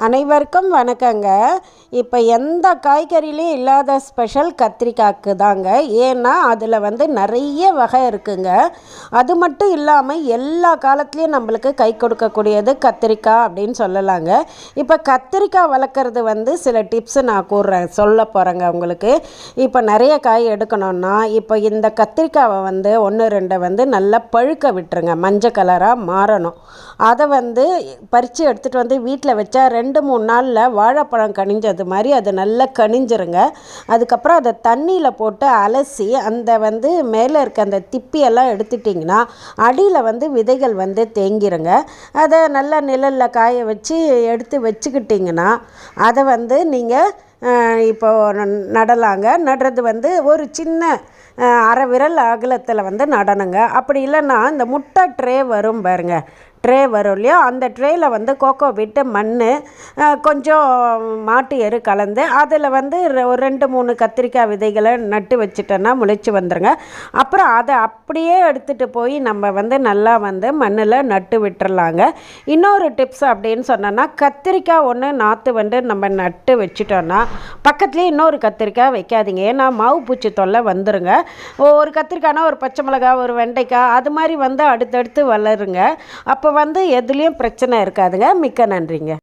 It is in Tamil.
அனைவருக்கும் வணக்கங்க. இப்போ எந்த காய்கறிலையும் இல்லாத ஸ்பெஷல் கத்திரிக்காய்க்கு தாங்க. ஏன்னா அதில் நிறைய வகை இருக்குங்க. அது மட்டும் இல்லாமல் எல்லா காலத்துலேயும் நம்மளுக்கு கை கொடுக்கக்கூடியது கத்திரிக்காய் அப்படின்னு சொல்லலாங்க. இப்போ கத்திரிக்காய் வளர்க்குறது சில டிப்ஸு நான் சொல்ல போகிறேங்க உங்களுக்கு. இப்போ நிறைய காய் எடுக்கணும்னா இப்போ இந்த கத்திரிக்காவை 1-2 நல்லா பழுக்க விட்டுருங்க. மஞ்சள் கலராக மாறணும். அதை பறித்து எடுத்துகிட்டு வீட்டில் வச்சா 2-3 நாளில் வாழைப்பழம் கனிஞ்சது மாதிரி அது நல்லா கனிஞ்சிருங்க. அதுக்கப்புறம் அதை தண்ணியில் போட்டு அலசி அந்த மேலே இருக்க அந்த திப்பியெல்லாம் எடுத்துட்டிங்கன்னா அடியில் விதைகள் தேங்கிருங்க. அதை நல்லா நிழலில் காய வச்சு எடுத்து வச்சுக்கிட்டிங்கன்னா அதை நீங்கள் இப்போ நடலாங்க. நடுறது ஒரு சின்ன அரை விரல் அகலத்தில் நடணுங்க. அப்படி இல்லைன்னா இந்த முட்டை ட்ரே வரும் பாருங்க, ட்ரே வரும் இல்லையா, அந்த ட்ரேயில் கோகோ விட்டு மண் கொஞ்சம் மாட்டு எரு கலந்து அதில் ஒரு 2-3 கத்திரிக்காய் விதைகளை நட்டு வச்சுட்டோன்னா முளைச்சி வந்துடுங்க. அப்புறம் அதை அப்படியே எடுத்துகிட்டு போய் நம்ம நல்லா மண்ணில் நட்டு விட்டுறலாங்க. இன்னொரு டிப்ஸ் அப்படின்னு சொன்னோன்னா, கத்திரிக்காய் ஒன்று நாற்று நம்ம நட்டு வச்சுட்டோன்னா பக்கத்துலேயே இன்னொரு கத்திரிக்காய் வைக்காதீங்க. ஏன்னா மாவு பூச்சி தொல்லை வந்துடுங்க. ஒரு கத்திரிக்காய்னா ஒரு பச்சை மிளகாய், ஒரு வெண்டைக்காய் அது மாதிரி அடுத்தடுத்து வளருங்க. அப்போ எதுலேயும் பிரச்சனை இருக்காதுங்க. மிக்க நன்றிங்க.